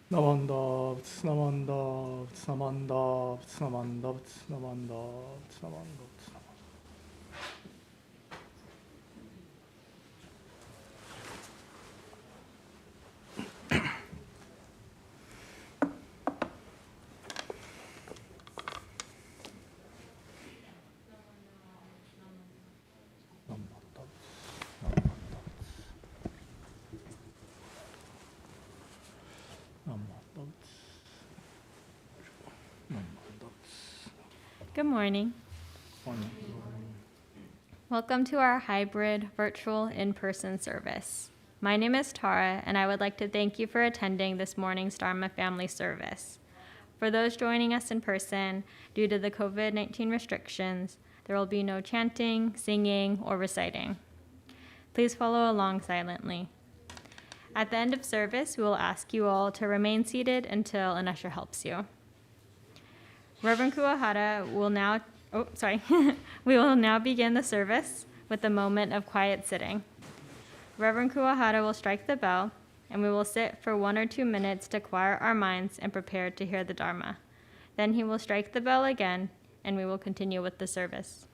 나만다 부츠 나만다 부츠 나만다 부츠 나만다 부츠 나만다 부츠 나만다 부츠 나만다 Good morning. Welcome to our hybrid virtual in-person service. My name is Tara, and I would like to thank you for attending this morning's Dharma family service. For those joining us in person, due to the COVID-19 restrictions, there will be no chanting, singing, or reciting. Please follow along silently. At the end of service, we will ask you all to remain seated until an usher helps you. Reverend Kuahara will now, we will now begin the service with a moment of quiet sitting. Reverend Kuahara will strike the bell, and we will sit for 1 or 2 minutes to quiet our minds and prepare to hear the Dharma. Then he will strike the bell again, and we will continue with the service.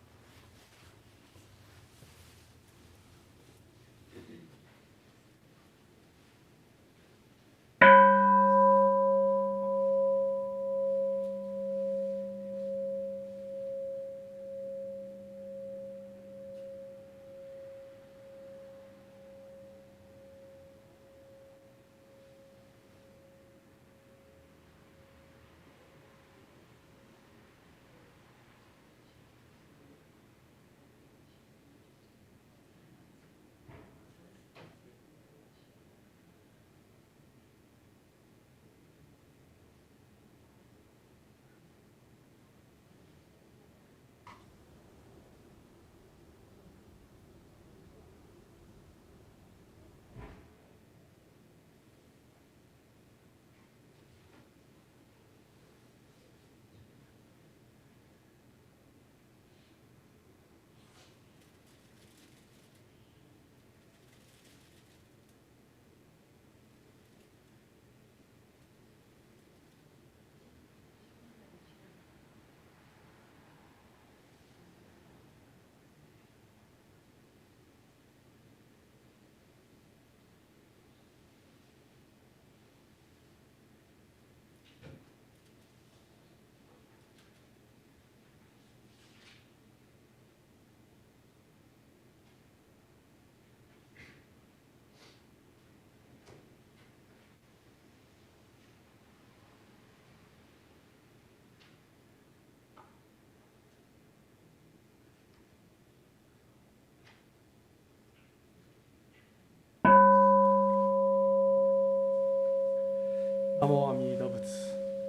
나모 아미다 부츠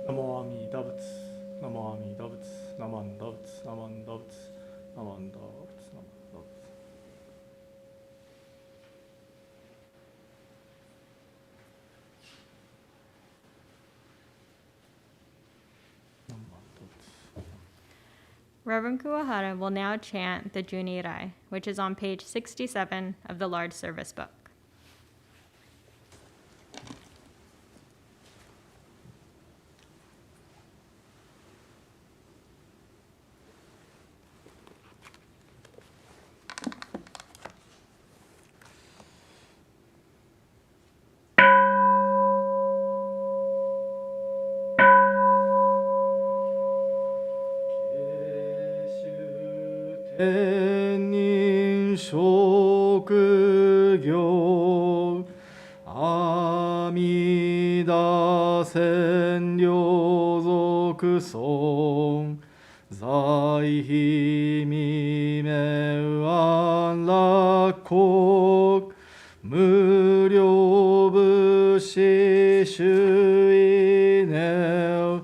나모 아미다 부츠 나모 아미다 부츠 나만다 부츠 나만다 부츠 나만다 부츠 나만다 부츠 Reverend Kuahara will now chant the Junirai, which is on page 67 of the Large Service Book.天職業阿弥陀千両族尊在非未明安楽国無料物資主意念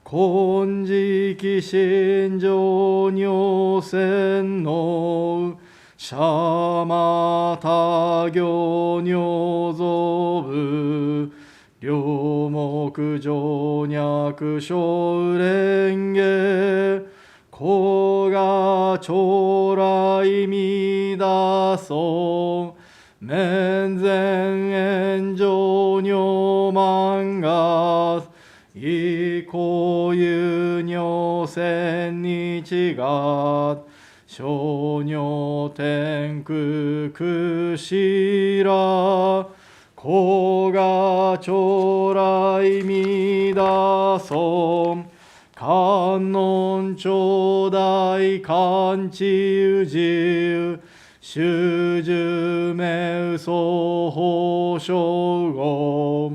金色心情如線のシャマタ行如造部両目上脈小蓮華子が将来見出そう面前炎上女満月以降有女千日月小女天空くしら子が将来みだそ観音頂戴観知宇治修十名嘘法称号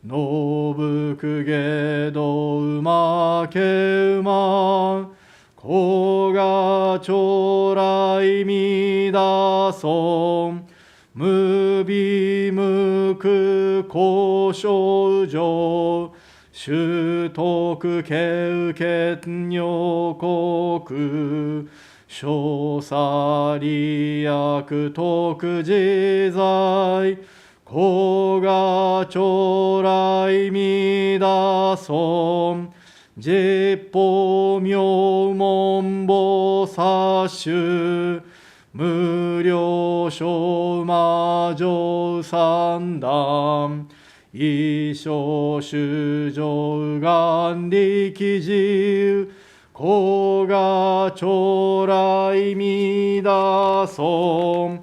信く下道馬け馬子が将来みだそ無美無苦交渉上修徳敬虔女国小さ利益徳自在子が将来みだそ実法妙門菩薩衆無量小魔上三段一生修上願力自子が将来みだそ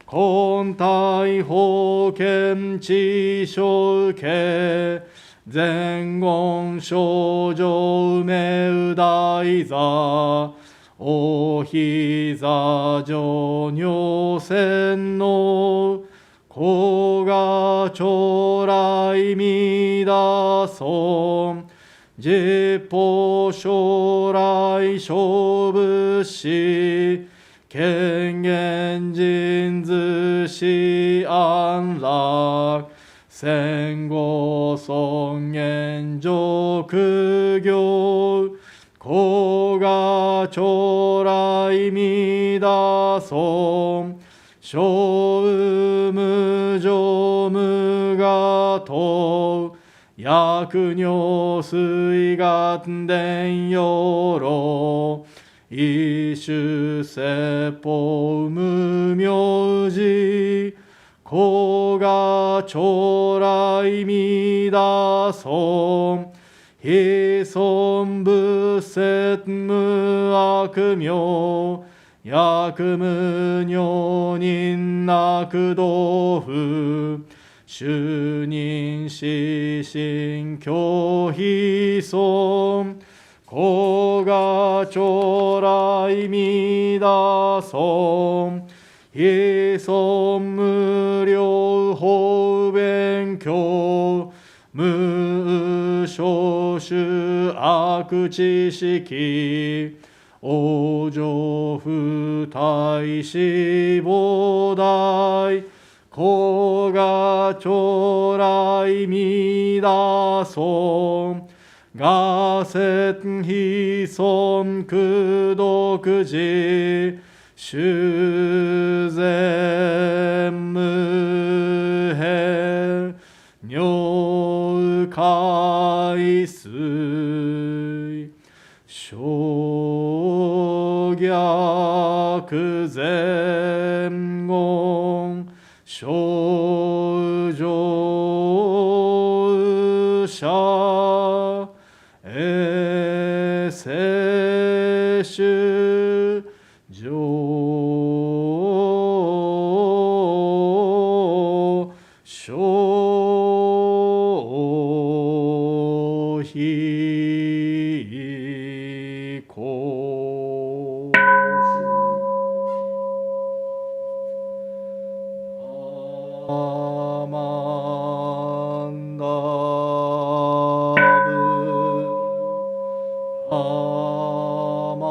根体法見知正家前言症状名大座お膝上女仙の子が将来みだそ実法将来勝負し権限人図し安楽戦後尊厳上苦行子が将来みだそ小無常無我と薬尿水願伝養老一種説法無名寺子が将来みだそ非尊仏説無悪名薬無女人悪道夫主任死心拒否尊子が将来みだそ非尊無量法勉強無少種悪知識往生不大志菩提子が将来みだそ我説非尊苦毒寺修善無変如海水小逆前言小上者摂取上小非公アマンダブアマ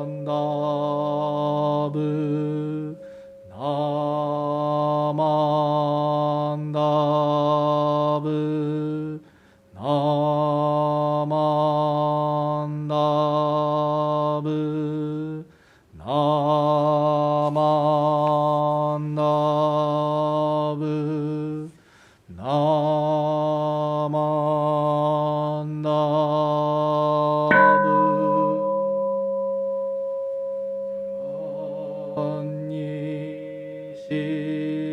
ンダブナマンダブナマンダブナマンダブナマンダブアンニシ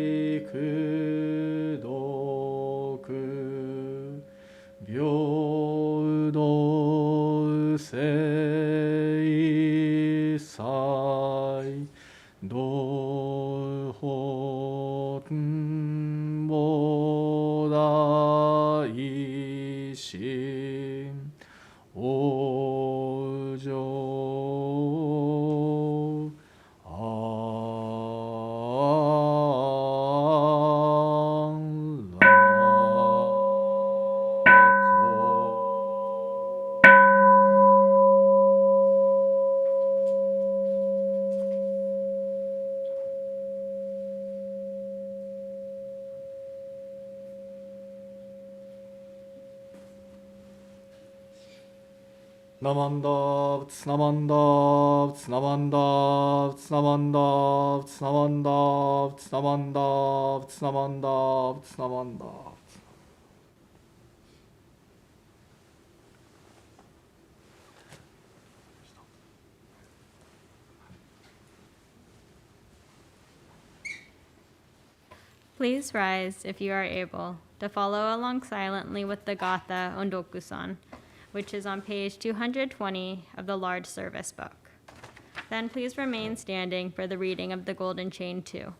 心往生安楽ナマンダーツナマンダーツナマンダーツナマンダーツナマンダーツナマンダーツナマンダーツナマンダー。Please rise if you are able to follow along silently with the Gatha Ondoku-san, which is on page 220 of the large service book. Then please remain standing for the reading of the Golden Chain 2.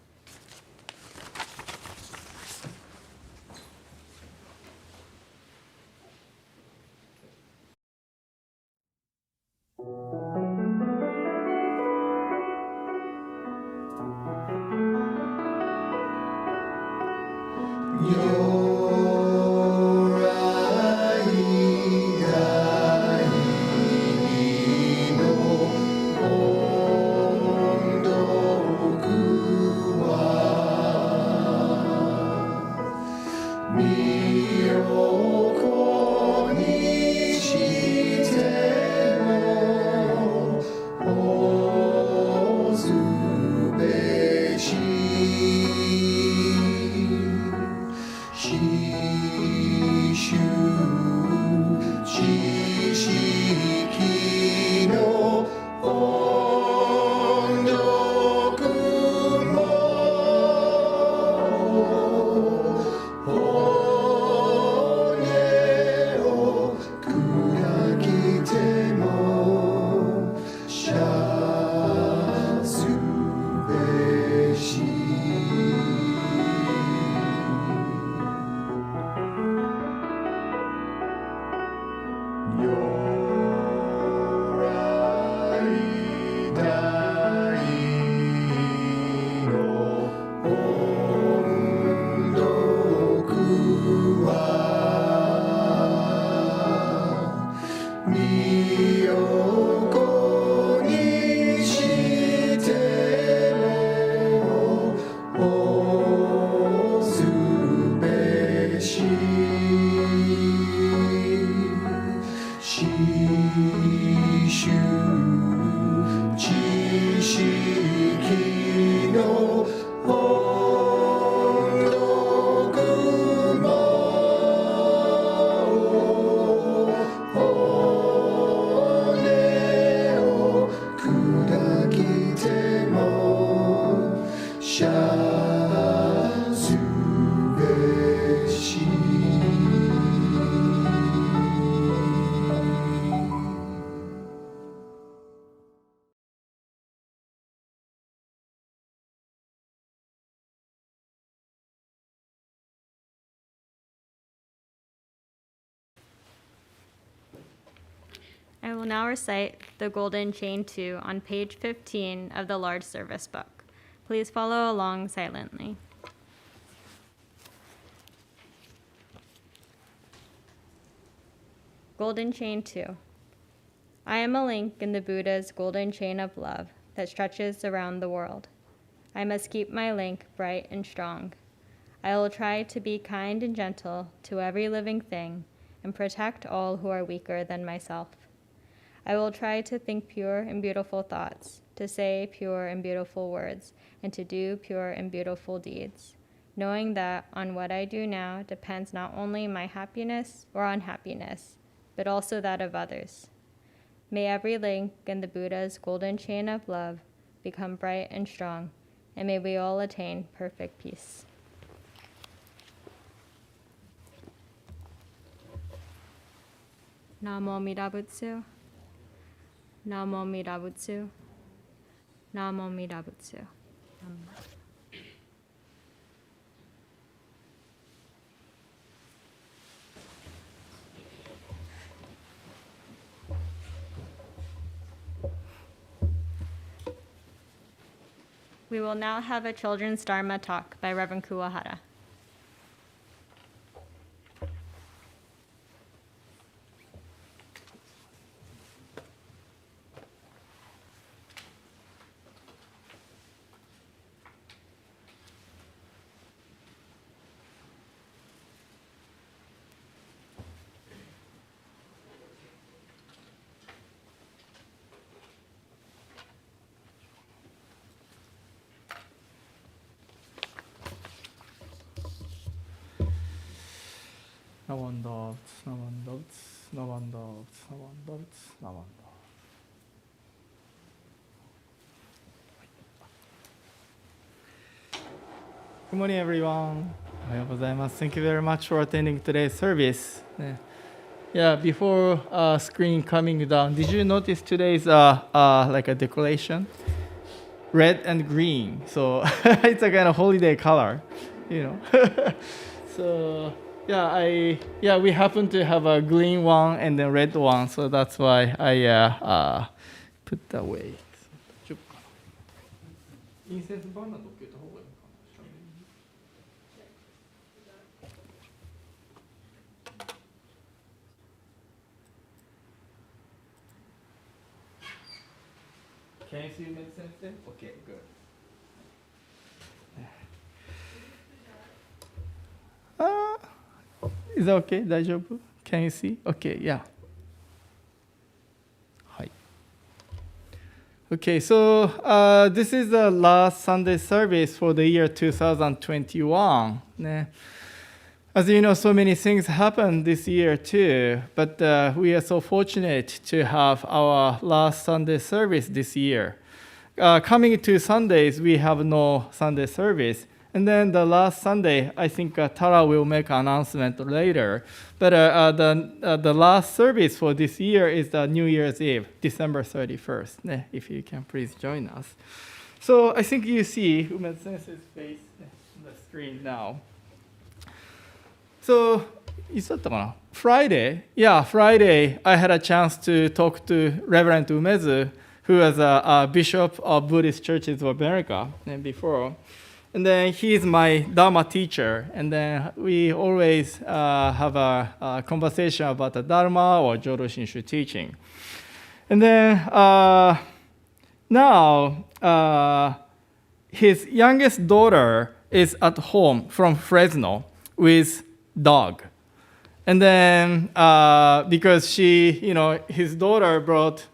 I will now recite the Golden Chain 2 on page 15 of the large service book. Please follow along silently. Golden Chain 2. I am a link in the Buddha's golden chain of love that stretches around the world. I must keep my link bright and strong. I will try to be kind and gentle to every living thing and protect all who are weaker than myself. I will try to think pure and beautiful thoughts, to say pure and beautiful words, and to do pure and beautiful deeds, knowing that on what I do now depends not only my happiness or unhappiness, but also that of others. May every link in the Buddha's golden chain of love become bright and strong, and may we all attain perfect peace. Namo Amida Butsu. Namo Amida Butsu. Namo Amida Butsu. We will now have a children's Dharma talk by Reverend Kuahara. Good morning, everyone. おはようございます。Thank you very much for attending today's service. Yeah, before screen coming down, did you notice today's like a decoration? Red and green. So it's a kind of holiday color, you know. So yeah, we happen to have a green one and a red one, so that's why I put that way. Can you see me, Sensei? Okay, good. Is that okay? 大丈夫? Can you see? Okay, yeah. Hi. Okay, so this is the last Sunday service for the year 2021. As you know, so many things happened this year too, but we are so fortunate to have our last Sunday service this year. Coming to Sundays, we have no Sunday service. And then the last Sunday, I think Tara will make an announcement later. But the last service for this year is the New Year's Eve, December 31st. If you can please join us. So I think you see Ume Sensei's face on the screen now. So, Friday, I had a chance to talk to Reverend Umezu, who was a bishop of Buddhist churches of America before. And then he is my Dharma teacher. And then we always have a conversation about the Dharma or Jodo Shinshu teaching. And then now his youngest daughter is at home from Fresno with dog. And then because his daughter brought,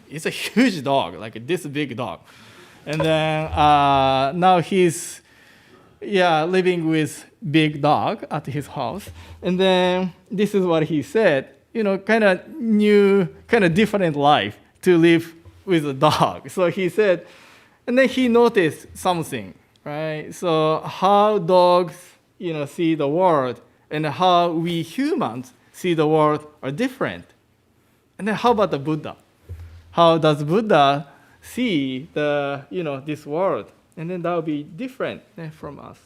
it's a huge dog, like this big dog. And then now he's living with big dog at his house. And then this is what he said, kind of new, kind of different life to live with a dog. So he said, and then he noticed something, right? So how dogs see the world and how we humans see the world are different. And then how about the Buddha? How does Buddha see this world? And then that will be different from us.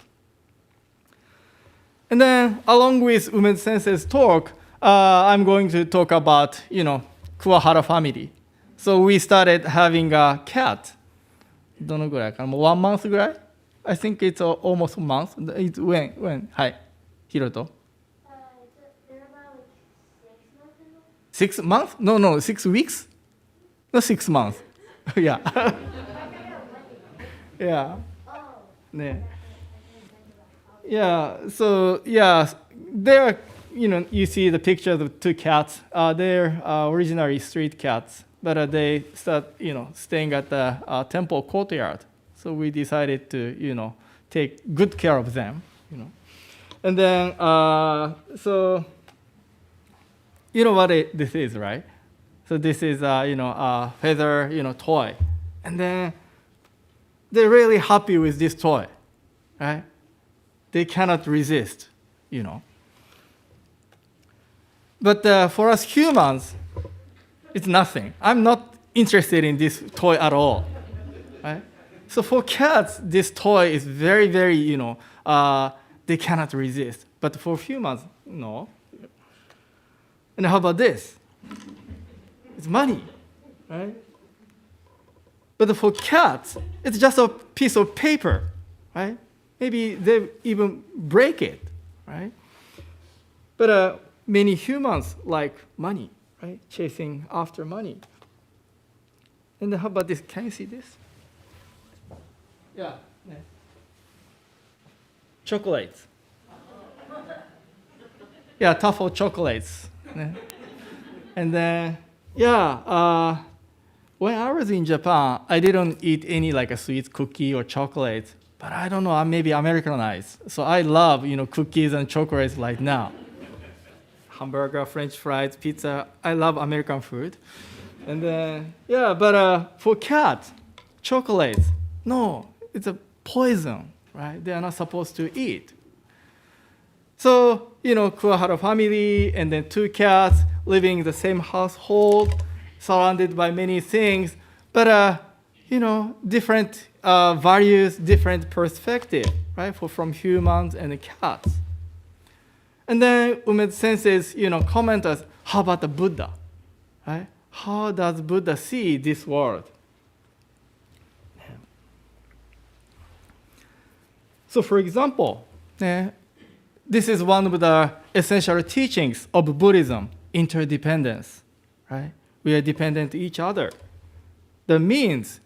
And then along with Ume Sensei's talk, I'm going to talk about, Kuahara family. So we started having a cat. どのぐらいかな? 1 month ぐらい? I think it's almost a month. It's when? はい。ヒロト? 6 months? No, 6 weeks? No, 6 months. Yeah. Yeah. Yeah. So there, you see the pictures of 2 cats. They're originally street cats, but they start, staying at the temple courtyard. So we decided to, take good care of them, And then, so, you know what this is, right? So this is, a feather, toy. And then they're really happy with this toy, right? They cannot resist, But for us humans, it's nothing. I'm not interested in this toy at all, right? So for cats, this toy is very, very, they cannot resist. But for humans, no. And how about this? It's money, right? But for cats, it's just a piece of paper, right? Maybe they even break it, right? But many humans like money, right? Chasing after money. And how about this? Can you see this? Yeah. Chocolates. Yeah, truffle chocolates. And then, when I was in Japan, I didn't eat any like a sweet cookie or chocolate. But I don't know, I'm maybe Americanized. So I love, cookies and chocolates like now. Hamburger, French fries, pizza. I love American food. And then, but for cats, chocolates, no, it's a poison, right? They are not supposed to eat. So, Kuahara family and then 2 cats living in the same household, surrounded by many things, but, different values, different perspective, right, from humans and cats. And then Umed Sensei's, comment us, how about the Buddha, right? How does Buddha see this world? So, for example, this is one of the essential teachings of Buddhism, interdependence, right? We are dependent to each other. That means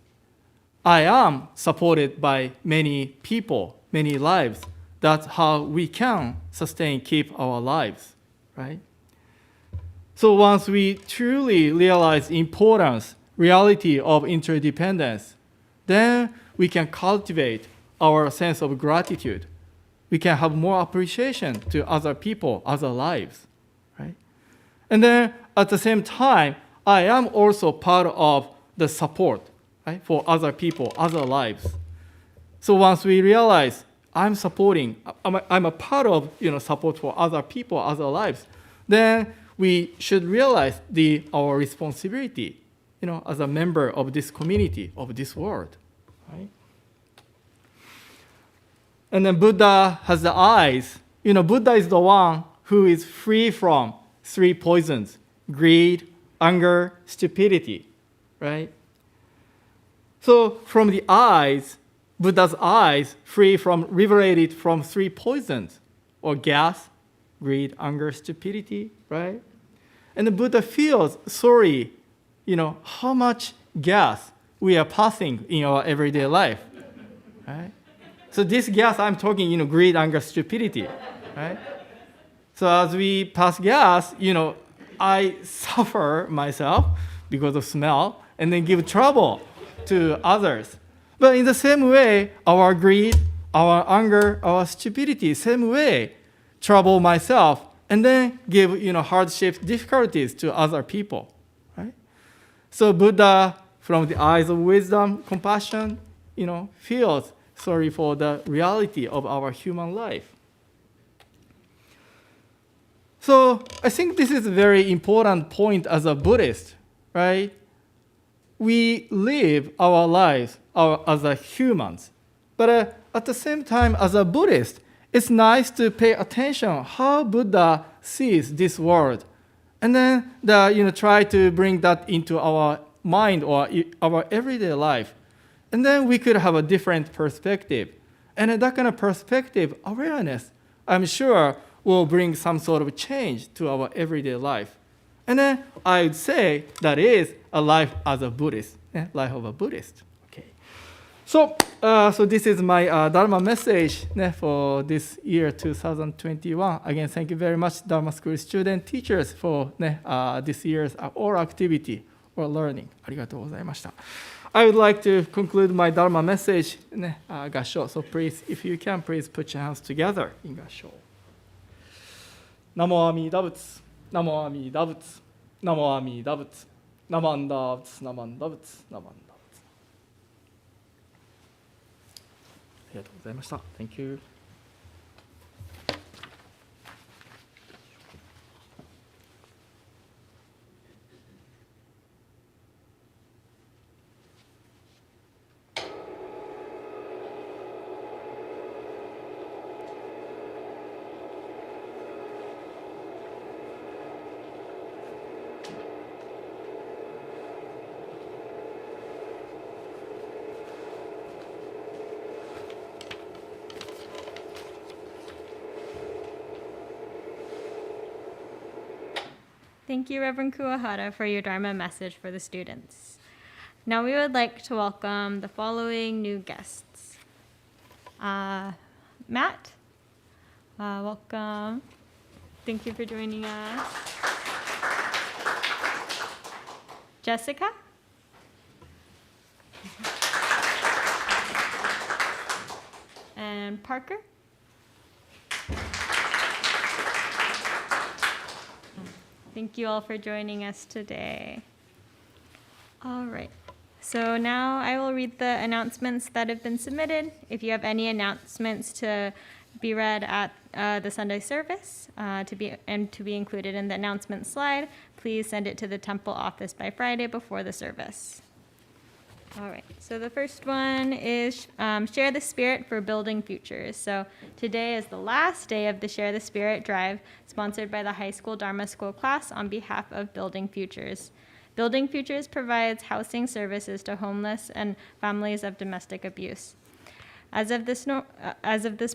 I am supported by many people, many lives. That's how we can keep our lives, right? So once we truly realize the importance, reality of interdependence, then we can cultivate our sense of gratitude. We can have more appreciation to other people, other lives, right? And then at the same time, I am also part of the support, right, for other people, other lives. So once we realize I'm a part of support for other people, other lives, then we should realize our responsibility, as a member of this community, of this world, right? And then Buddha has the eyes. Buddha is the one who is free from 3 poisons: greed, anger, stupidity, right? So from the eyes, Buddha's eyes, liberated from 3 poisons, or gas, greed, anger, stupidity, right? And the Buddha feels sorry, how much gas we are passing in our everyday life, right? So this gas, I'm talking, greed, anger, stupidity, right? So as we pass gas, I suffer myself because of smell and then give trouble to others. But in the same way, our greed, our anger, our stupidity, same way, trouble myself and then give, hardships, difficulties to other people, right? So Buddha, from the eyes of wisdom, compassion, feels sorry for the reality of our human life. So I think this is a very important point as a Buddhist, right? We live our lives as a humans, but at the same time, as a Buddhist, it's nice to pay attention how Buddha sees this world, and then try to bring that into our mind or our everyday life. And then we could have a different perspective. And that kind of perspective, awareness, I'm sure will bring some sort of change to our everyday life. And then I would say that is a life as a Buddhist, life of a Buddhist. Okay. So this is my Dharma message for this year 2021. Again, thank you very much, Dharma School student teachers, for this year's oral activity or learning. ありがとうございました。I would like to conclude my Dharma message, 合唱. So please, if you can, please put your hands together in 合唱. ナモアミダ仏、ナモアミダ仏、ナモアミダ仏、ナマンダ仏、ナマンダ仏、ナマンダ仏。ありがとうございました。Thank you. Thank you, Reverend Kuahara, for your Dharma message for the students. Now we would like to welcome the following new guests. Matt, welcome. Thank you for joining us. Jessica. And Parker. Thank you all for joining us today. All right. So now I will read the announcements that have been submitted. If you have any announcements to be read at the Sunday service to be included in the announcement slide, please send it to the temple office by Friday before the service. All right, so the first one is Share the Spirit for Building Futures. So today is the last day of the Share the Spirit drive, sponsored by the high school Dharma school class on behalf of Building Futures. Building Futures provides housing services to homeless and families of domestic abuse. As of this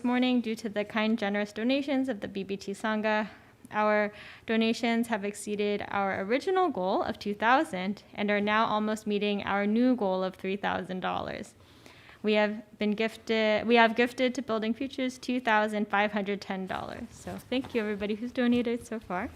morning, due to the kind, generous donations of the BBT Sangha, our donations have exceeded our original goal of $2,000 and are now almost meeting our new goal of $3,000. We have gifted to Building Futures $2,510. So thank you everybody who's donated so far.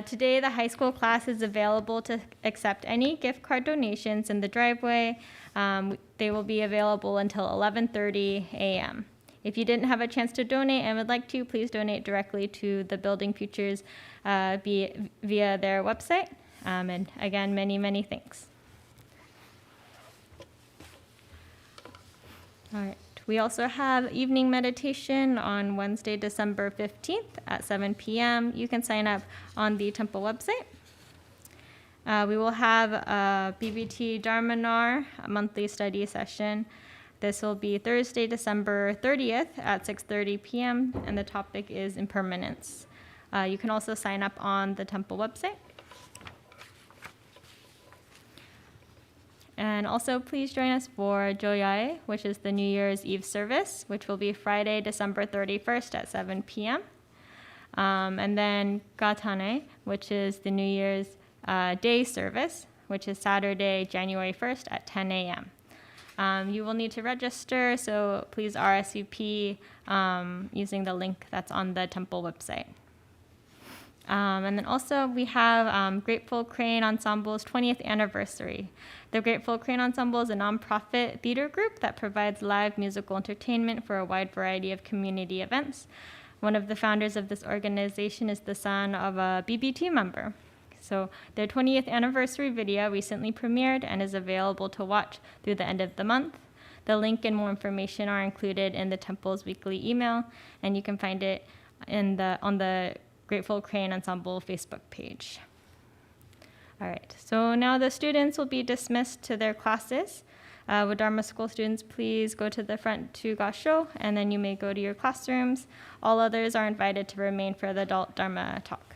Today, the high school class is available to accept any gift card donations in the driveway. They will be available until 11:30 a.m. If you didn't have a chance to donate and would like to, please donate directly to the Building Futures via their website. And again, many, many thanks. All right. We also have evening meditation on Wednesday, December 15th at 7 p.m. You can sign up on the temple website. We will have a BBT Dharmanar, a monthly study session. This will be Thursday, December 30th at 6:30 p.m. and the topic is Impermanence. You can also sign up on the temple website. And also, please join us for Joyae, which is the New Year's Eve service, which will be Friday, December 31st at 7 p.m. And then Gatane, which is the New Year's Day service, which is Saturday, January 1st at 10 a.m. You will need to register, so please RSVP using the link that's on the temple website. And then also we have Grateful Crane Ensemble's 20th anniversary. The Grateful Crane Ensemble is a nonprofit theater group that provides live musical entertainment for a wide variety of community events. One of the founders of this organization is the son of a BBT member. So their 20th anniversary video recently premiered and is available to watch through the end of the month. The link and more information are included in the temple's weekly email, and you can find it on the Grateful Crane Ensemble Facebook page. All right, so now the students will be dismissed to their classes. Would Dharma school students please go to the front to Gasho, and then you may go to your classrooms. All others are invited to remain for the adult Dharma talk.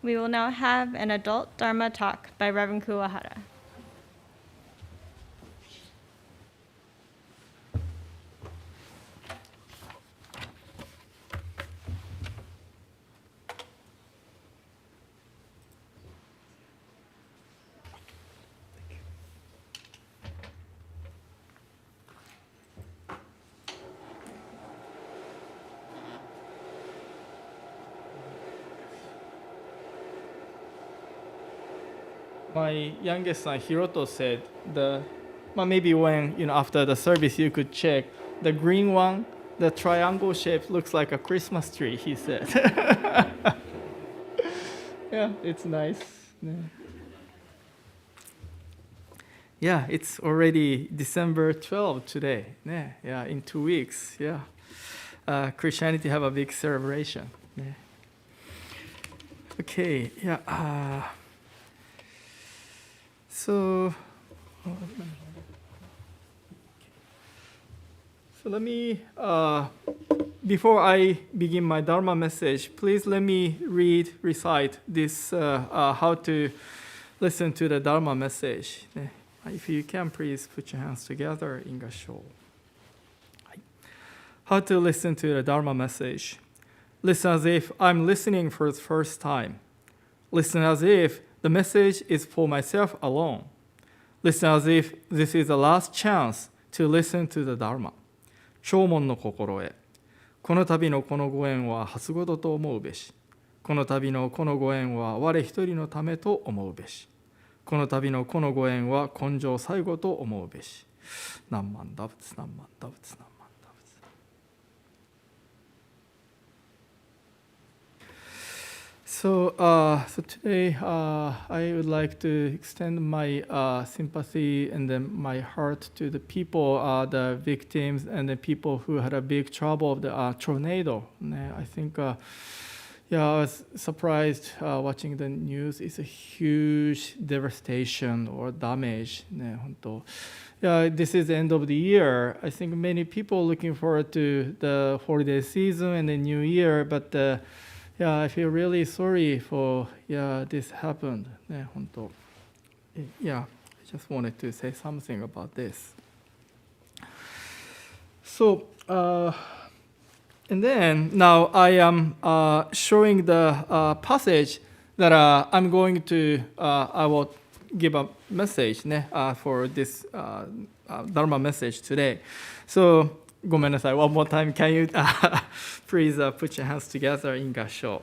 We will now have an adult Dharma talk by Reverend Kuahara. My youngest son Hiroto said maybe when after the service you could check the green one, the triangle shape looks like a Christmas tree. He said, "Yeah, it's nice." Yeah, it's already December 12 today. Yeah, in 2 weeks. Yeah, Christianity have a big celebration. Yeah. Okay. Yeah. So let me, before I begin my Dharma message, please let me recite this, how to listen to the Dharma message. If you can, please put your hands together in Gasho. How to listen to the Dharma message. Listen as if I'm listening for the first time. Listen as if the message is for myself alone. Listen as if this is the last chance to listen to the Dharma. 聴聞の心得。この度のこのご縁は初ごとと思うべし。この度のこのご縁は我一人のためと思うべし。この度のこのご縁は根性最後と思うべし。何万打仏、何万打仏、何万打仏。So today I would like to extend my sympathy and then my heart to the people, the victims, and the people who had a big trouble of the tornado. I think, I was surprised watching the news. It's a huge devastation or damage. This is the end of the year. I think many people looking forward to the holiday season and the new year, but I feel really sorry for this happened. I just wanted to say something about this. So, and then now I am showing the passage that I'm going to, I will give a message for this Dharma message today. So, ごめんなさい. One more time, can you please put your hands together in Gasho?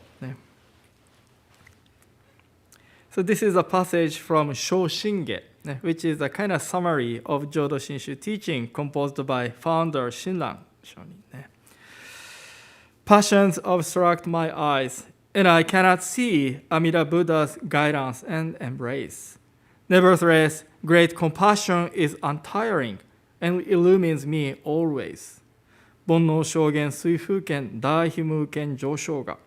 So this is a passage from Shoshinge, which is a kind of summary of Jodo Shinshu teaching composed by founder Shinran Shonin. Passions obstruct my eyes, and I cannot see Amida Buddha's guidance and embrace. Nevertheless, great compassion is untiring and illumines me always. 煩悩証言水風剣大非無権上昇が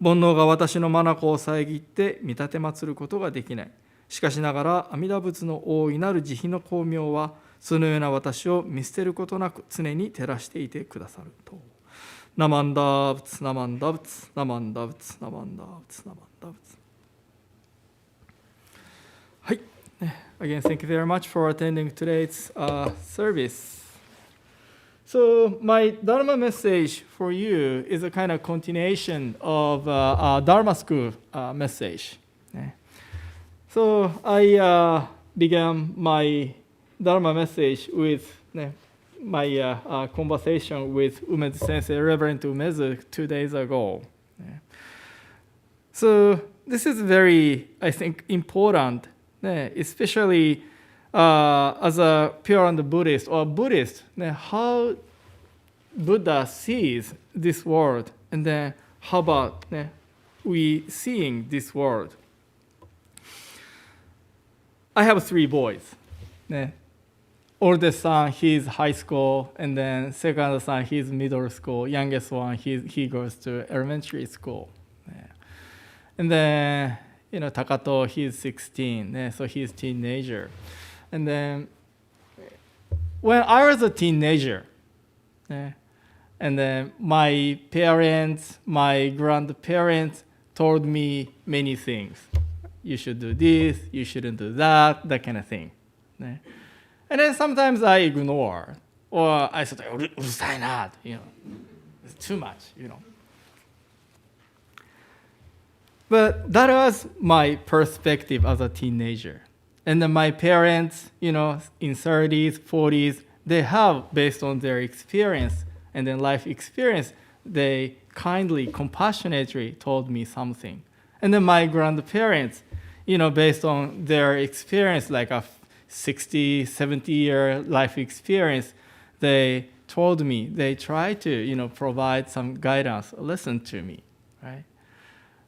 煩悩が私の眼を遮って見立て祀ることができない。しかしながら阿弥陀仏の大いなる慈悲の光明はそのような私を見捨てることなく常に照らしていてくださると。ナマンダ仏ナマンダ仏ナマンダ仏ナマンダ仏ナマンダ仏。はい。Again, thank you very much for attending today's service. So my Dharma message for you is a kind of continuation of Dharma school message. So I began my Dharma message with my conversation with Umezu Sensei, Reverend Umezu, 2 days ago. So this is very, I think, important. Especially as a pure and Buddhist or Buddhist, how Buddha sees this world, and then how about we seeing this world. I have 3 boys. Oldest son, he's high school, and then second son, he's middle school. Youngest one, he goes to elementary school. And then Takato, he's 16, so he's teenager. And then when I was a teenager, and then my parents, my grandparents told me many things. You should do this, you shouldn't do that, that kind of thing. And then sometimes I ignore, or I say, うるさいな, it's too much, But that was my perspective as a teenager. And then my parents, in 30s, 40s, they have, based on their experience and then life experience, they kindly, compassionately told me something. And then my grandparents, based on their experience, like a 60, 70-year life experience, they told me, they tried to, provide some guidance, listen to me, right?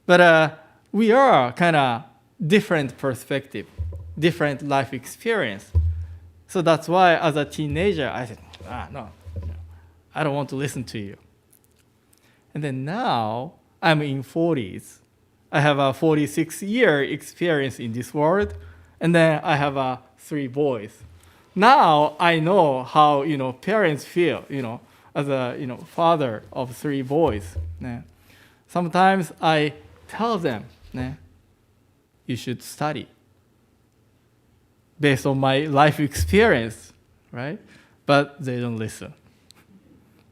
But we are kind of different perspective, different life experience. So that's why as a teenager, I said, no, I don't want to listen to you. And then now I'm in 40s. I have a 46-year experience in this world. And then I have 3 boys. Now I know how, parents feel, as a, father of 3 boys. Sometimes I tell them, you should study based on my life experience, right? But they don't listen.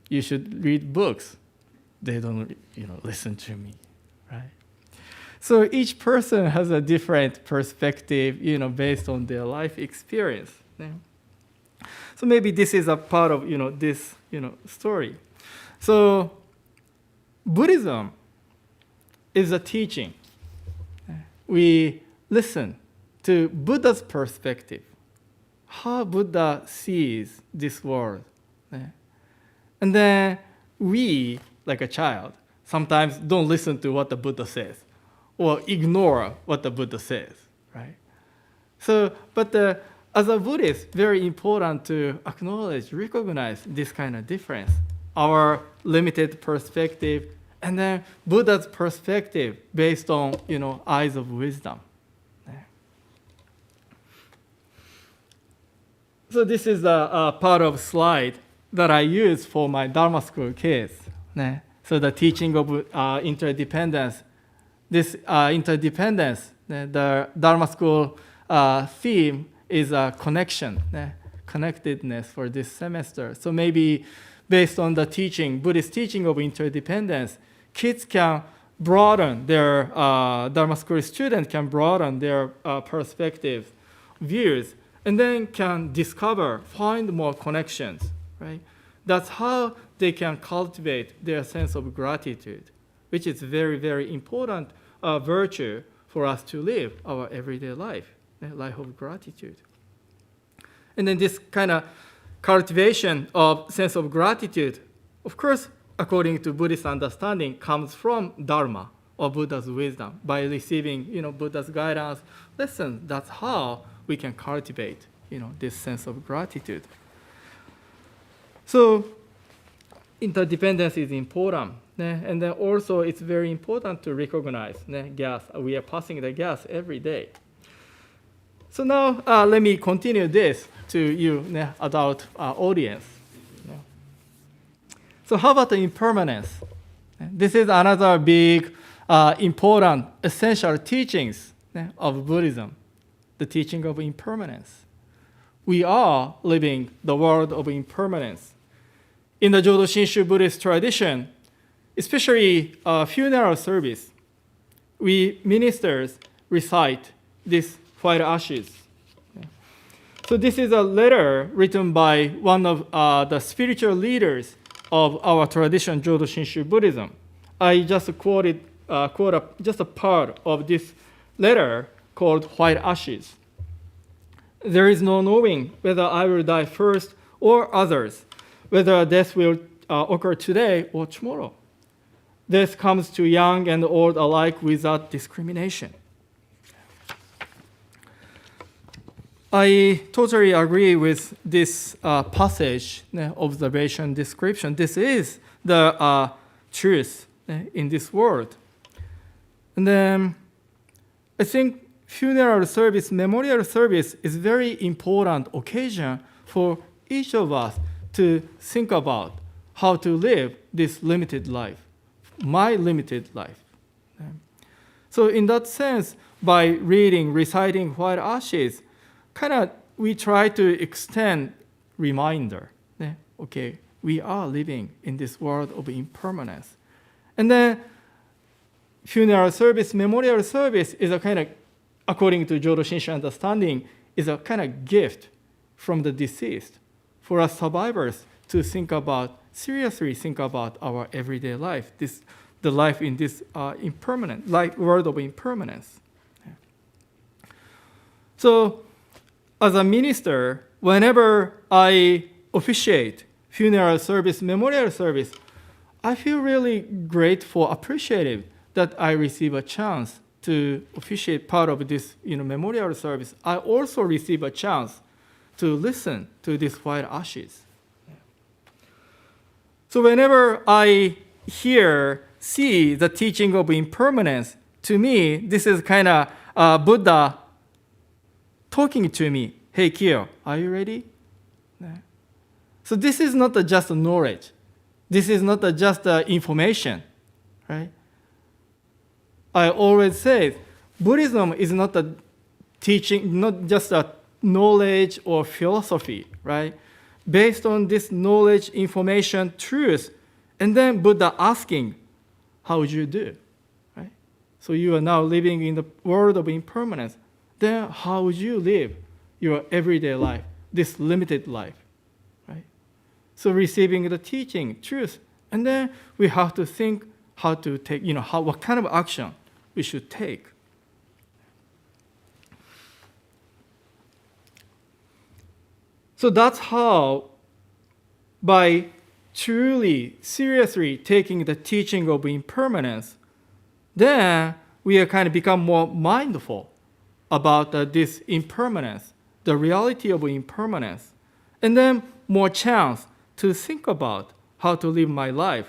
You should read books. They don't, listen to me, right? So each person has a different perspective, based on their life experience. So maybe this is a part of, this, story. So Buddhism is a teaching. We listen to Buddha's perspective, how Buddha sees this world. And then we, like a child, sometimes don't listen to what the Buddha says or ignore what the Buddha says, right? So, but as a Buddhist, very important to acknowledge, recognize this kind of difference, our limited perspective, and then Buddha's perspective based on, eyes of wisdom. So this is a part of slide that I use for my Dharma school kids. So the teaching of interdependence. This interdependence, the Dharma school theme is a connection, connectedness for this semester. So maybe based on the teaching, Buddhist teaching of interdependence, kids can broaden their, Dharma school students can broaden their perspectives, views, and then can discover, find more connections, right? That's how they can cultivate their sense of gratitude, which is very, very important virtue for us to live our everyday life, life of gratitude. And then this kind of cultivation of sense of gratitude, of course, according to Buddhist understanding, comes from Dharma, or Buddha's wisdom. By receiving, Buddha's guidance, lessons, that's how we can cultivate, this sense of gratitude. So interdependence is important. And then also it's very important to recognize gas. We are passing the gas every day. So now let me continue this to you, adult audience. So how about the impermanence? This is another big, important, essential teachings of Buddhism, the teaching of impermanence. We are living the world of impermanence. In the Jodo Shinshu Buddhist tradition, especially funeral service, we ministers recite this white ashes. So this is a letter written by one of the spiritual leaders of our tradition, Jodo Shinshu Buddhism. I just quote just a part of this letter called White Ashes. There is no knowing whether I will die first or others, whether death will occur today or tomorrow. Death comes to young and old alike without discrimination. I totally agree with this passage, observation, description. This is the truth in this world. And then I think funeral service, memorial service is very important occasion for each of us to think about how to live this limited life, my limited life. So in that sense, by reading, reciting White Ashes, kind of we try to extend reminder. Okay, we are living in this world of impermanence. And then funeral service, memorial service is a kind of, according to Jodo Shinshu understanding, is a kind of gift from the deceased for us survivors to seriously think about our everyday life, the life in this impermanent, world of impermanence. So, as a minister, whenever I officiate funeral service, memorial service, I feel really grateful, appreciative that I receive a chance to officiate part of this memorial service. I also receive a chance to listen to these White Ashes. So whenever I see the teaching of impermanence, to me, this is kind of Buddha talking to me. Hey, Kyo, are you ready? So this is not just knowledge. This is not just information, right? I always say Buddhism is not a teaching, not just a knowledge or philosophy, right? Based on this knowledge, information, truth, and then Buddha asking, how would you do, right? So you are now living in the world of impermanence. Then how would you live your everyday life, this limited life, right? So receiving the teaching, truth, and then we have to think how to take, what kind of action we should take. So that's how, by truly, seriously taking the teaching of impermanence, then we are kind of become more mindful about this impermanence, the reality of impermanence, and then more chance to think about how to live my life.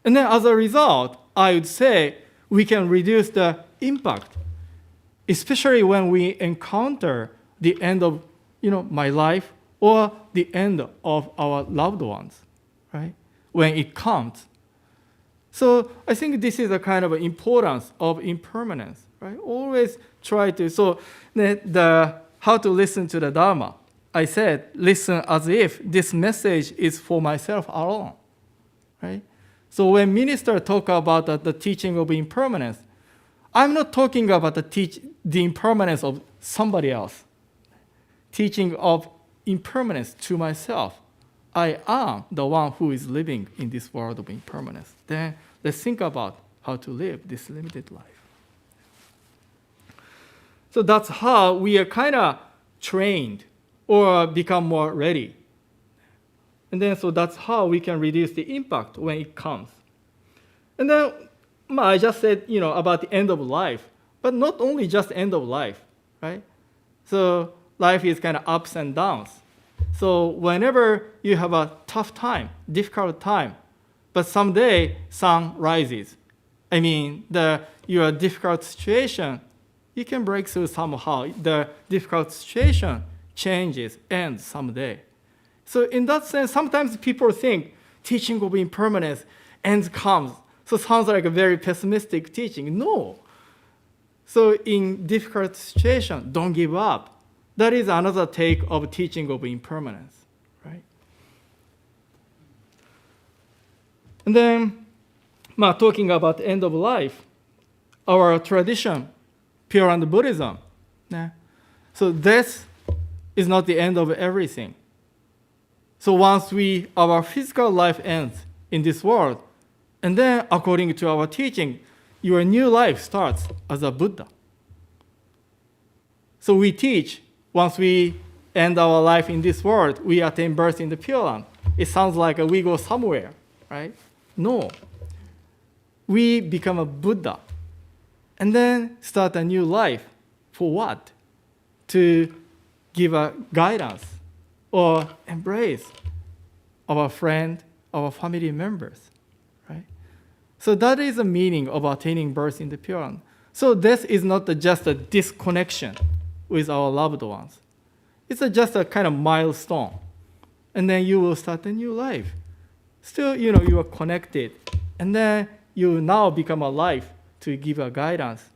And then as a result, I would say we can reduce the impact, especially when we encounter the end of my life or the end of our loved ones, right? When it comes. So I think this is a kind of importance of impermanence, right? Always try to, so how to listen to the Dharma. I said, listen as if this message is for myself alone, right? So when ministers talk about the teaching of impermanence, I'm not talking about the impermanence of somebody else. Teaching of impermanence to myself. I am the one who is living in this world of impermanence. Then let's think about how to live this limited life. So that's how we are kind of trained or become more ready. And then so that's how we can reduce the impact when it comes. And then I just said, about the end of life, but not only just end of life, right? So life is kind of ups and downs. So whenever you have a tough time, difficult time, but someday sun rises. Your difficult situation, you can break through somehow. The difficult situation changes, ends someday. So in that sense, sometimes people think teaching of impermanence ends comes. So it sounds like a very pessimistic teaching. No. So in difficult situation, don't give up. That is another take of teaching of impermanence, right? And then, talking about the end of life, our tradition, Pure Land Buddhism. So death is not the end of everything. So once our physical life ends in this world, and then according to our teaching, your new life starts as a Buddha. So we teach, once we end our life in this world, we attain birth in the Pure Land. It sounds like we go somewhere, right? No. We become a Buddha and then start a new life. For what? To give a guidance or embrace our friend, our family members, right? So that is the meaning of attaining birth in the Pure Land. So death is not just a disconnection with our loved ones. It's just a kind of milestone. And then you will start a new life. Still, you are connected. And then you now become alive to give a guidance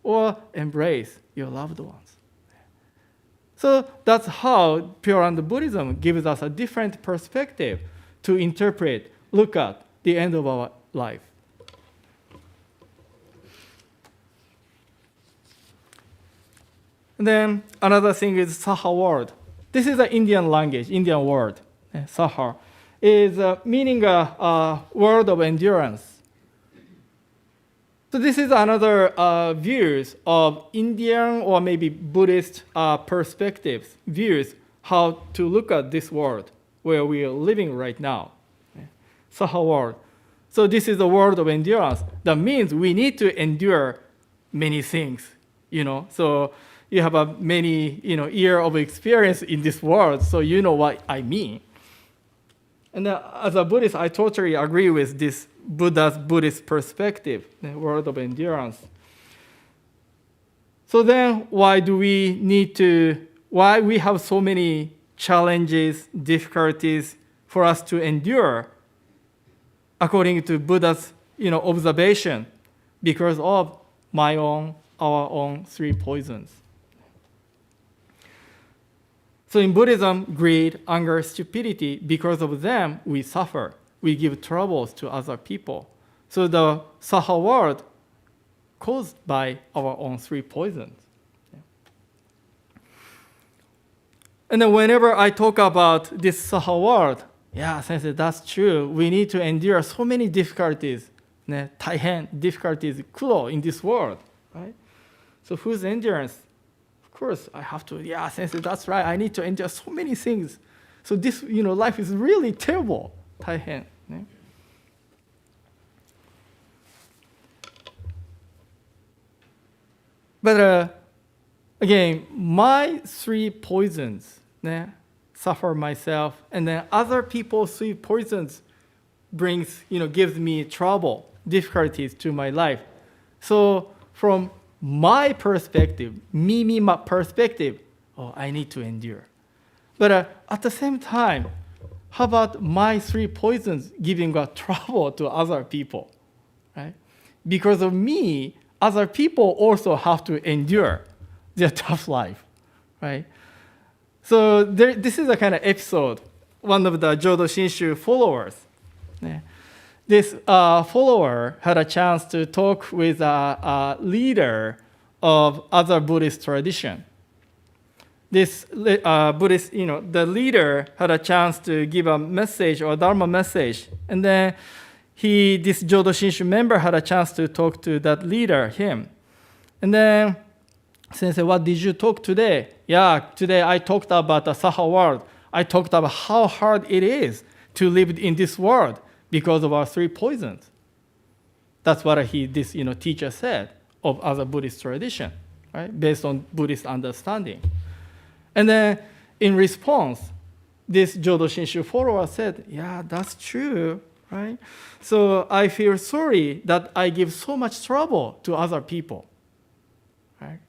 or embrace your loved ones. So that's how Pure Land Buddhism gives us a different perspective to interpret, look at the end of our life. And then another thing is Saha word. This is an Indian language, Indian word. Saha is meaning a word of endurance. So this is another views of Indian or maybe Buddhist perspectives, views how to look at this world where we are living right now. Saha word. So this is a word of endurance. That means we need to endure many things, So you have a many, year of experience in this world, so you know what I mean. And as a Buddhist, I totally agree with this Buddha's Buddhist perspective, the word of endurance. So then why we have so many challenges, difficulties for us to endure according to Buddha's, observation? Because of our own three poisons. So in Buddhism, greed, anger, stupidity, because of them, we suffer. We give troubles to other people. So the Saha word caused by our own three poisons. And then whenever I talk about this Saha word, sensei, that's true. We need to endure so many difficulties, taihen difficulties, kuro in this world, right? So whose endurance? Of course, I have to, sensei, that's right. I need to endure so many things. So this, life is really terrible. Taihen. But again, my three poisons suffer myself, and then other people's three poisons gives me trouble, difficulties to my life. So from my perspective, my perspective, I need to endure. But at the same time, how about my three poisons giving a trouble to other people, right? Because of me, other people also have to endure their tough life, right? So this is a kind of episode, one of the Jodo Shinshu followers. This follower had a chance to talk with a leader of other Buddhist tradition. This Buddhist, the leader had a chance to give a message or a Dharma message. And then this Jodo Shinshu member had a chance to talk to that leader, him. And then, Sensei, what did you talk today? Today I talked about the Saha world. I talked about how hard it is to live in this world because of our three poisons. That's what this teacher said of other Buddhist tradition, right? Based on Buddhist understanding. And then in response, this Jodo Shinshu follower said, that's true, right? So I feel sorry that I give so much trouble to other people, right?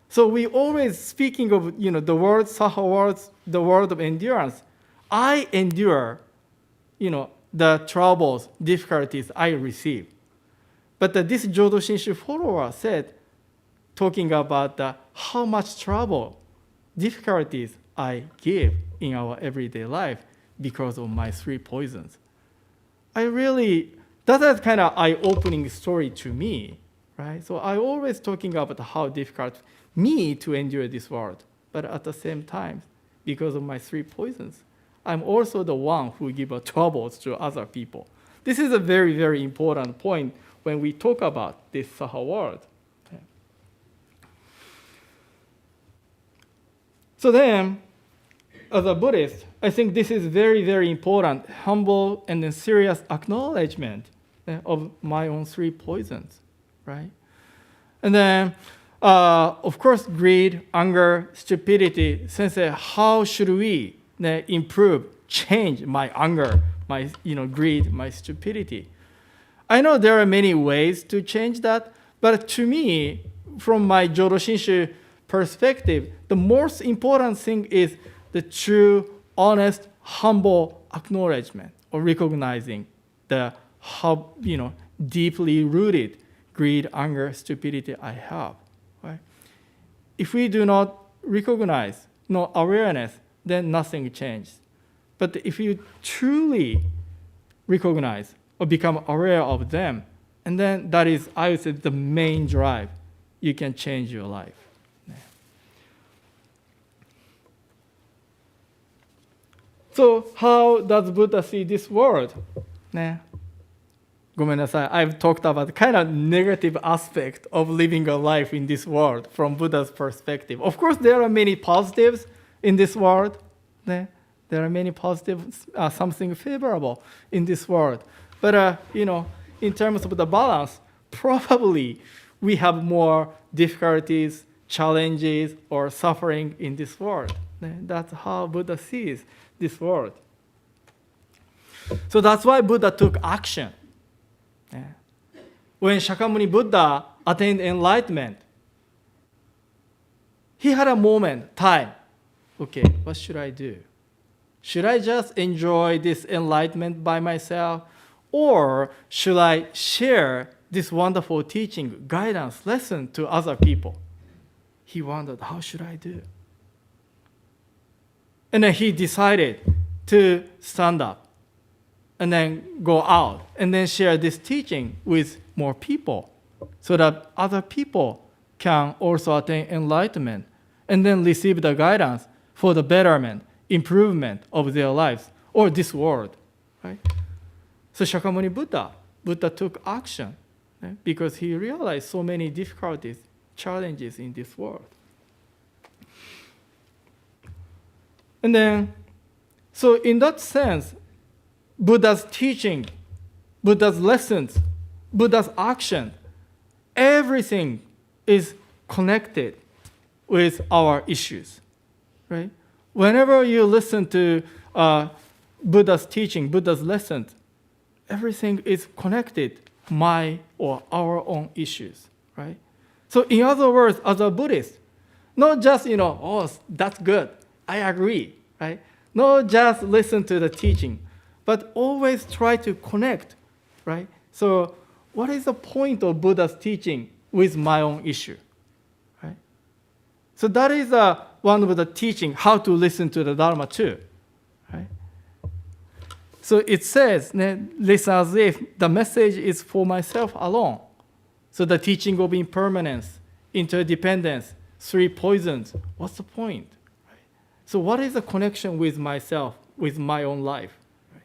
So we always speaking of, the word Saha words, the word of endurance. I endure, the troubles, difficulties I receive. But this Jodo Shinshu follower said, talking about how much trouble, difficulties I give in our everyday life because of my three poisons. That is kind of eye-opening story to me, right? So I always talking about how difficult me to endure this world, but at the same time, because of my three poisons, I'm also the one who give troubles to other people. This is a very, very important point when we talk about this Saha world. So then, as a Buddhist, I think this is very, very important, humble and then serious acknowledgement of my own three poisons, right? And then, of course, greed, anger, stupidity. Sensei, how should we improve, change my anger, my greed, my stupidity? I know there are many ways to change that, but to me, from my Jodo Shinshu perspective, the most important thing is the true, honest, humble acknowledgement or recognizing how deeply rooted greed, anger, stupidity I have. if we do not recognize, no awareness, then nothing changes. But if you truly recognize or become aware of them, and then that is, I would say, the main drive, you can change your life. So how does Buddha see this world? ね。ごめんなさい. I've talked about kind of negative aspect of living a life in this world from Buddha's perspective. Of course, there are many positives in this world. ね. There are many positives, something favorable in this world. But, in terms of the balance, probably we have more difficulties, challenges, or suffering in this world. ね. That's how Buddha sees this world. So that's why Buddha took action. Yeah. When Shakyamuni Buddha attained enlightenment, he had a moment, time. Okay, what should I do? Should I just enjoy this enlightenment by myself? Or should I share this wonderful teaching, guidance, lesson to other people? He wondered, how should I do? And then he decided to stand up and then go out and then share this teaching with more people so that other people can also attain enlightenment and then receive the guidance for the betterment, improvement of their lives or this world. Right? So Shakyamuni Buddha took action, right? Because he realized so many difficulties, challenges in this world. And then, so in that sense, Buddha's teaching, Buddha's lessons, Buddha's action, everything is connected with our issues, right? Whenever you listen to Buddha's teaching, Buddha's lessons, everything is connected, my or our own issues, right? So in other words, as a Buddhist, not just, oh, that's good, I agree, right? Not just listen to the teaching, but always try to connect, right? So what is the point of Buddha's teaching with my own issue, right? So that is one of the teaching, how to listen to the Dharma too, right? So it says, listen as if the message is for myself alone. So the teaching of impermanence, interdependence, three poisons, what's the point? Right? So what is the connection with myself, with my own life? Right?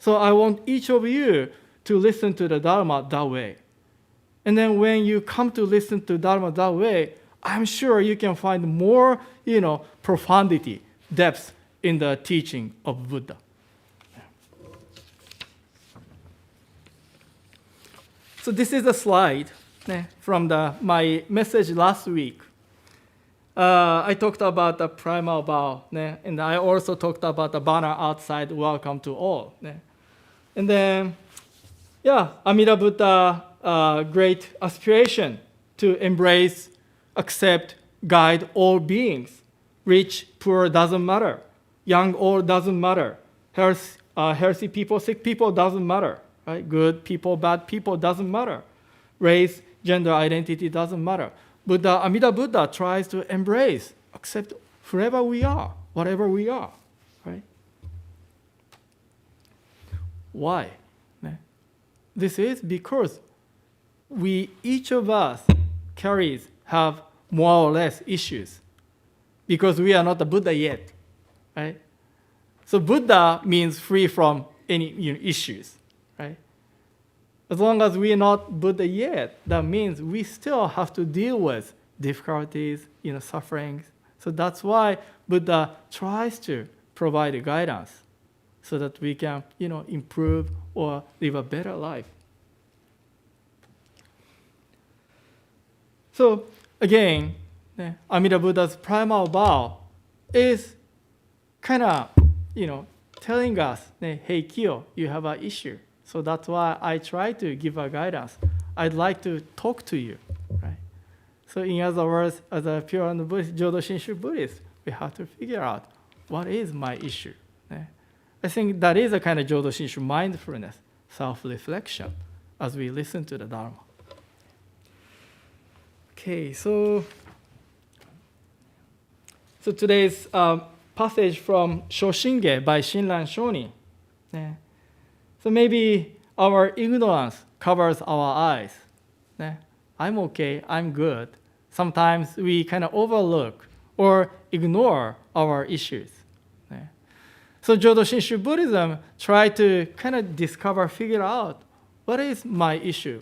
So I want each of you to listen to the Dharma that way. And then when you come to listen to Dharma that way, I'm sure you can find more, profundity, depth in the teaching of Buddha. So this is a slide from my message last week. I talked about the primal vow, and I also talked about the banner outside, welcome to all. And then, Amida Buddha, great aspiration to embrace, accept, guide all beings. Rich, poor, doesn't matter. Young, old, doesn't matter. Healthy people, sick people, doesn't matter. Right? Good people, bad people, doesn't matter. Race, gender identity, doesn't matter. Amida Buddha tries to embrace, accept whoever we are, whatever we are. Right? Why? This is because each of us have more or less issues because we are not the Buddha yet. Right? So Buddha means free from any issues. Right? As long as we are not Buddha yet, that means we still have to deal with difficulties, sufferings. So that's why Buddha tries to provide guidance so that we can, improve or live a better life. So again, Amida Buddha's primal vow is kind of, telling us, hey, Kyo, you have an issue. So that's why I try to give a guidance. I'd like to talk to you, right? So in other words, as a pure and Buddhist, Jodo Shinshu Buddhist, we have to figure out what is my issue. I think that is a kind of Jodo Shinshu mindfulness, self-reflection, as we listen to the Dharma. Okay, so So today's passage from Shoshinge by Shinran Shonin. Yeah. So maybe our ignorance covers our eyes. Yeah. I'm okay, I'm good. Sometimes we kind of overlook or ignore our issues. Yeah. So Jodo Shinshu Buddhism tried to kind of discover, figure out what is my issue.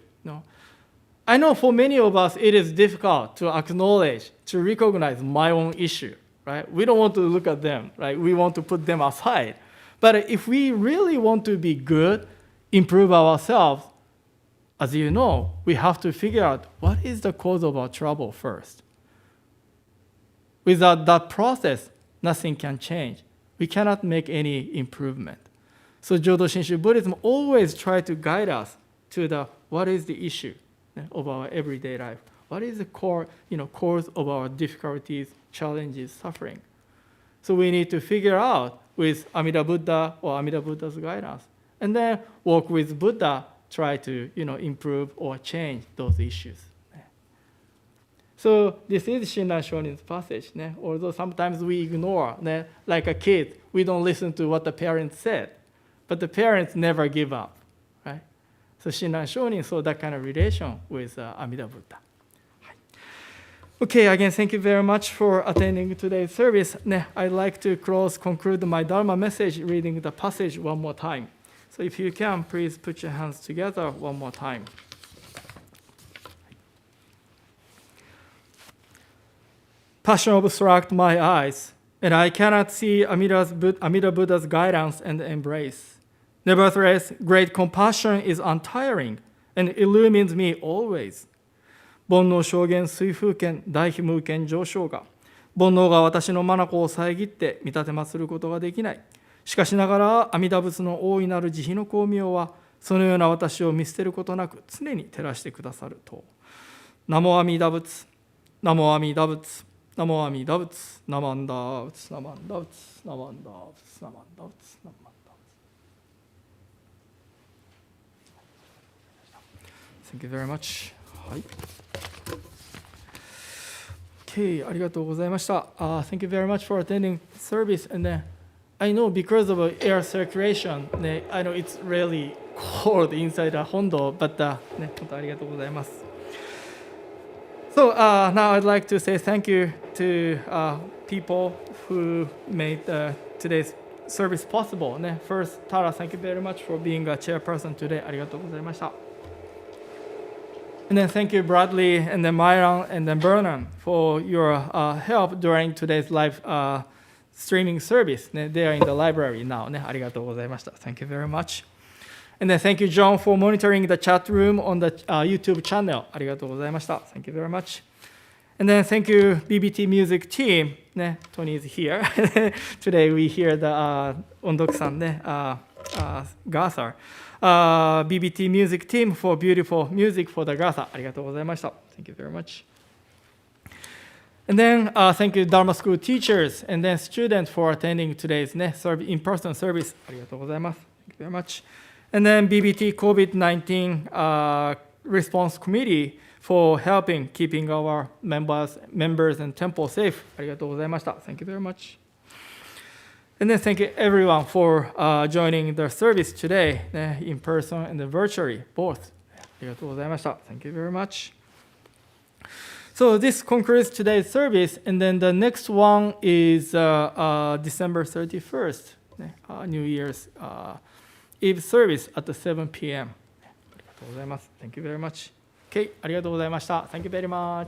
I know for many of us it is difficult to acknowledge, to recognize my own issue. Right? We don't want to look at them. Right? We want to put them aside. But if we really want to be good, improve ourselves, as you know, we have to figure out what is the cause of our trouble first. Without that process, nothing can change. We cannot make any improvement. So Jodo Shinshu Buddhism always tries to guide us to the what is the issue of our everyday life. What is the core, cause of our difficulties, challenges, suffering? So we need to figure out with Amida Buddha or Amida Buddha's guidance, and then work with Buddha, try to improve or change those issues. So this is Shinran Shonin's passage. Although sometimes we ignore, like a kid, we don't listen to what the parents said, but the parents never give up, right? So Shinran Shonin saw that kind of relation with Amida Buddha. Okay, again, thank you very much for attending today's service. I'd like to conclude my Dharma message reading the passage one more time. So if you can, please put your hands together one more time. Passion obstructs my eyes, and I cannot see Amida Buddha's guidance and embrace. Nevertheless, great compassion is untiring and illumines me always. 煩悩証言水風剣大非無権上昇が煩悩が私の眼を遮って見立てますることができない。しかしながら阿弥陀仏の大いなる慈悲の光明はそのような私を見捨てることなく常に照らしてくださると。ナモ阿弥陀仏、ナモ阿弥陀仏、ナモ阿弥陀仏、ナマンダー仏、ナマンダー仏、ナマンダー仏、ナマンダー仏、ナマンダー仏。Thank you very much. はい。Okay, ありがとうございました。Thank you very much for attending service. And I know because of air circulation, I know it's really cold inside the Hondo, but 本当ありがとうございます。So now I'd like to say thank you to people who made today's service possible. First, Tara, thank you very much for being a chairperson today. ありがとうございました。And then thank you, Bradley, and then Myron, and then Vernon for your help during today's live streaming service. They are in the library now. ありがとうございました。Thank you very much. And then thank you, John, for monitoring the chat room on the YouTube channel. ありがとうございました。Thank you very much. And then thank you, BBT Music team. Tony is here. Today we hear the Ondok-san, Gasa. BBT Music team for beautiful music for the Gasa. ありがとうございました。Thank you very much. And then thank you, Dharma School teachers and then students for attending today's in-person service. ありがとうございます。Thank you very much. And then BBT COVID-19 response committee for helping keeping our members and temple safe. ありがとうございました。Thank you very much. And then thank you everyone for joining the service today, in person and virtually, both. ありがとうございました。Thank you very much. So this concludes today's service, and then the next one is December 31st, New Year's Eve service at 7 p.m. ありがとうございます。Thank you very much. Okay, ありがとうございました。Thank you very much.